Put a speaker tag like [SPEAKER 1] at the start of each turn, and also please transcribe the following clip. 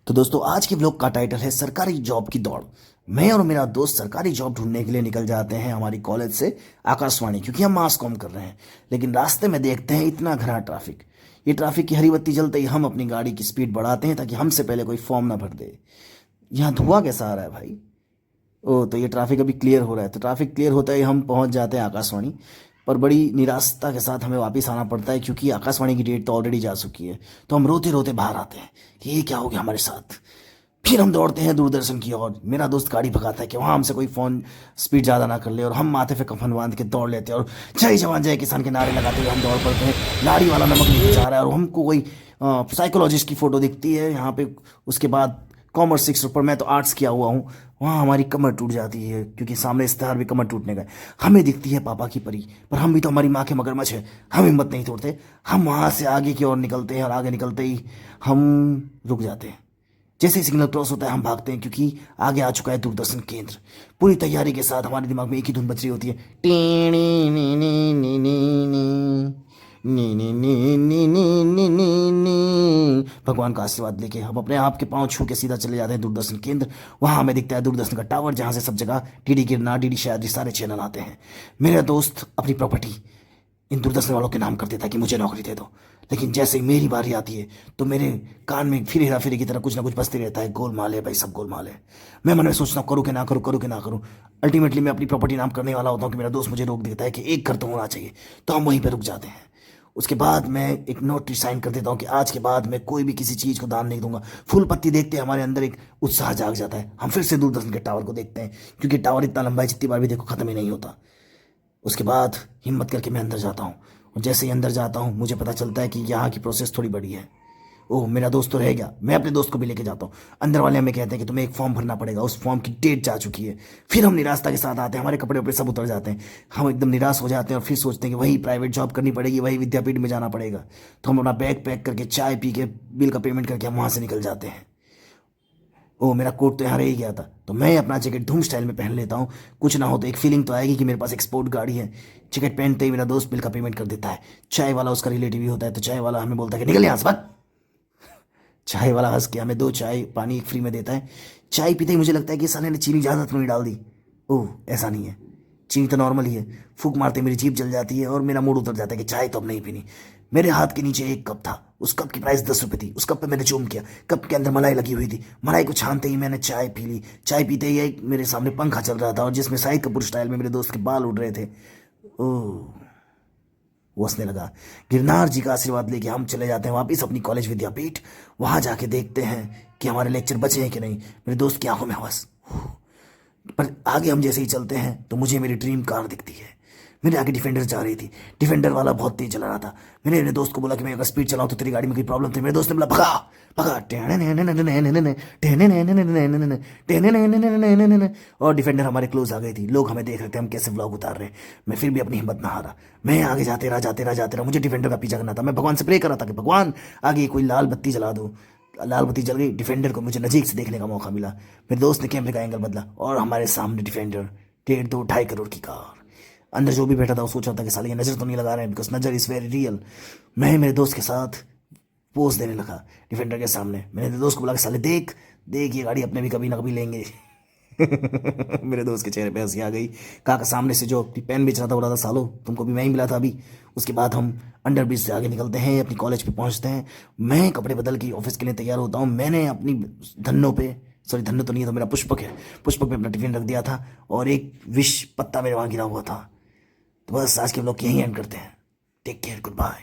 [SPEAKER 1] तो दोस्तों आज के ब्लॉग का टाइटल है सरकारी जॉब की दौड़। मैं और मेरा दोस्त सरकारी जॉब ढूंढने के लिए निकल जाते हैं हमारी कॉलेज से आकाशवाणी, क्योंकि हम मास कॉम कर रहे हैं। लेकिन रास्ते में देखते हैं इतना घना ट्रैफिक। ये ट्रैफिक की हरी बत्ती जलते ही हम अपनी गाड़ी की स्पीड बढ़ाते हैं ताकि हमसे पहले कोई फॉर्म ना भर दे। यहाँ धुआं कैसा आ रहा है भाई? ओ, तो ये ट्रैफिक अभी क्लियर हो रहा है। तो ट्रैफिक क्लियर होता ही हम पहुंच जाते हैं आकाशवाणी। पर बड़ी निराशा के साथ हमें वापस आना पड़ता है, क्योंकि आकाशवाणी की डेट तो ऑलरेडी जा चुकी है। तो हम रोते रोते बाहर आते हैं कि ये क्या हो गया हमारे साथ। फिर हम दौड़ते हैं दूरदर्शन की ओर। मेरा दोस्त गाड़ी भगाता है कि वहाँ हमसे कोई फ़ोन स्पीड ज़्यादा ना कर ले, और हम माथे पे कफन बांध के दौड़ लेते हैं और जय जवान जय किसान के नारे लगाते हुए हम दौड़ पड़ते हैं। लाड़ी वाला नमक नहीं जा रहा है और हमको कोई साइकोलॉजिस्ट की फ़ोटो दिखती है यहाँ पे। उसके बाद कॉमर्स 6 पर मैं तो आर्ट्स किया हुआ हूँ। वहाँ हमारी कमर टूट जाती है, क्योंकि सामने इश्तेहार भी कमर टूटने का है। हमें दिखती है पापा की परी, पर हम भी तो हमारी माँ के मगरमच्छ है। हम हिम्मत नहीं तोड़ते। हम वहाँ से आगे की ओर निकलते हैं और आगे निकलते ही हम रुक जाते हैं। जैसे ही सिग्नल क्रॉस होता है हम भागते हैं, क्योंकि आगे आ चुका है दूरदर्शन केंद्र। पूरी तैयारी के साथ हमारे दिमाग में एक ही धुन बज रही होती है, टीनी नी नी नी नी नी नी नी नी नी नी नी नी नी। भगवान का आशीर्वाद लेके हम अपने आप के पांव छू के सीधा चले जाते हैं दूरदर्शन केंद्र। वहां हमें दिखता है दूरदर्शन का टावर, जहां से सब जगह डीडी गिरना, डीडी शायद सारे चैनल आते हैं। मेरा दोस्त अपनी प्रॉपर्टी इन दूरदर्शन वालों के नाम कर देता है कि मुझे नौकरी दे दो। लेकिन जैसे ही मेरी बारी आती है तो मेरे कान में फिर हेरा फेरी की तरह कुछ ना कुछ बजते रहता है, गोलमाल है भाई, सब गोलमाल है। मैं मन में सोचना करूँ कि ना करूँ, करूँ कि ना करूँ। अल्टीमेटली मैं अपनी प्रॉपर्टी नाम करने वाला होता हूँ कि मेरा दोस्त मुझे रोक देता है कि एक घर तो होना चाहिए। तो हम वहीं पर रुक जाते हैं। उसके बाद मैं एक नोट साइन कर देता हूँ कि आज के बाद मैं कोई भी किसी चीज़ को दान नहीं दूंगा। फूल पत्ती देखते हमारे अंदर एक उत्साह जाग जाता है। हम फिर से दूरदर्शन के टावर को देखते हैं, क्योंकि टावर इतना लंबा है जितनी बार भी देखो खत्म ही नहीं होता। उसके बाद हिम्मत करके मैं अंदर जाता हूँ, और जैसे ही अंदर जाता हूँ मुझे पता चलता है कि यहाँ की प्रोसेस थोड़ी बड़ी है। ओह, मेरा दोस्त तो रह गया। मैं अपने दोस्त को भी लेके जाता हूँ। अंदर वाले हमें कहते हैं कि तुम्हें एक फॉर्म भरना पड़ेगा, उस फॉर्म की डेट जा चुकी है। फिर हम निराशा के साथ आते हैं, हमारे कपड़े वपड़े सब उतर जाते हैं। हम एकदम निराश हो जाते हैं और फिर सोचते हैं कि वही प्राइवेट जॉब करनी पड़ेगी, वही विद्यापीठ में जाना पड़ेगा। तो हम अपना बैग पैक करके चाय पी के बिल का पेमेंट करके हम वहाँ से निकल जाते हैं। ओ, मेरा कोट तो यहाँ रह ही गया था। तो मैं अपना जैकेट धूम स्टाइल में पहन लेता हूँ। कुछ ना हो तो एक फीलिंग तो आएगी कि मेरे पास एक स्पोर्ट गाड़ी है। जैकेट पहनते ही मेरा दोस्त बिल का पेमेंट कर देता है। चाय वाला उसका रिलेटिव ही होता है, तो चाय वाला हमें बोलता है कि निकल यहाँ से भाग। चाय वाला हंस के हमें 2 चाय पानी एक फ्री में देता है। चाय पीते ही मुझे लगता है कि साले ने चीनी ज़्यादा तो नहीं डाल दी। ओह, ऐसा नहीं है, चीनी तो नॉर्मल ही है। फूक मारते मेरी जीभ जल जाती है और मेरा मूड उतर जाता है कि चाय तो अब नहीं पीनी। मेरे हाथ के नीचे एक कप था, उस कप की प्राइस 10 रुपये थी। उस कप पे मैंने चूम किया। कप के अंदर मलाई लगी हुई थी। मलाई को छानते ही मैंने चाय पी ली। चाय पीते ही एक मेरे सामने पंखा चल रहा था, और जिसमें शाहिद कपूर स्टाइल में मेरे दोस्त के बाल उड़ रहे थे। ओह, वो हंसने लगा। गिरनार जी का आशीर्वाद लेके हम चले जाते हैं वापिस अपनी कॉलेज विद्यापीठ। वहां जाके देखते हैं कि हमारे लेक्चर बचे हैं कि नहीं। मेरे दोस्त की आंखों में हवस। पर आगे हम जैसे ही चलते हैं तो मुझे मेरी ड्रीम कार दिखती है। मेरे आगे डिफेंडर जा रही थी। डिफेंडर वाला बहुत तेज चला रहा था। मैंने मेरे दोस्त को बोला कि मैं अगर स्पीड चलाऊं तो तेरी गाड़ी में कोई प्रॉब्लम थी। मेरे दोस्त ने बोला भगा भगा, और डिफेंडर हमारे क्लोज आ गई थी। लोग हमें देख रहे थे हम कैसे व्लॉग उतार रहे हैं। मैं फिर भी अपनी हिम्मत ना हारा। मैं आगे जाते रहा जाते रहा जाते रहा। मुझे डिफेंडर का पीछा करना था। मैं भगवान से प्रे कर रहा था कि भगवान आगे कोई लाल बत्ती जला दो। लाल बत्ती जल गई। डिफेंडर को मुझे नजीक से देखने का मौका मिला। मेरे दोस्त ने कैमरे का एंगल बदला और हमारे सामने डिफेंडर, 1.5-2.5 करोड़ की कार। अंदर जो भी बैठा था वो सोच रहा था कि साले ये नजर तो नहीं लगा रहे हैं, बिकॉज नजर इज वेरी रियल। मैं मेरे दोस्त के साथ पोज देने लगा डिफेंडर के सामने। मैंने मेरे दोस्त को बोला कि साले देख देख, ये गाड़ी अपने भी कभी ना कभी लेंगे। मेरे दोस्त के चेहरे पे हंसी आ गई। काका सामने से जो अपनी पेन बेच रहा था बोला था सालो तुमको भी मैं ही मिला था अभी। उसके बाद हम अंडर ब्रिज से आगे निकलते हैं, अपनी कॉलेज पे पहुंचते हैं। मैं कपड़े बदल के ऑफिस के लिए तैयार होता हूँ। मैंने अपनी धन्नों पे, सॉरी धन्नो तो नहीं है, तो मेरा पुष्पक है, पुष्पक पे अपना टिफिन रख दिया था और एक विश पत्ता मेरे वहाँ गिरा हुआ था। तो बस आज के ब्लॉग यहीं एंड करते हैं। Take care, good bye.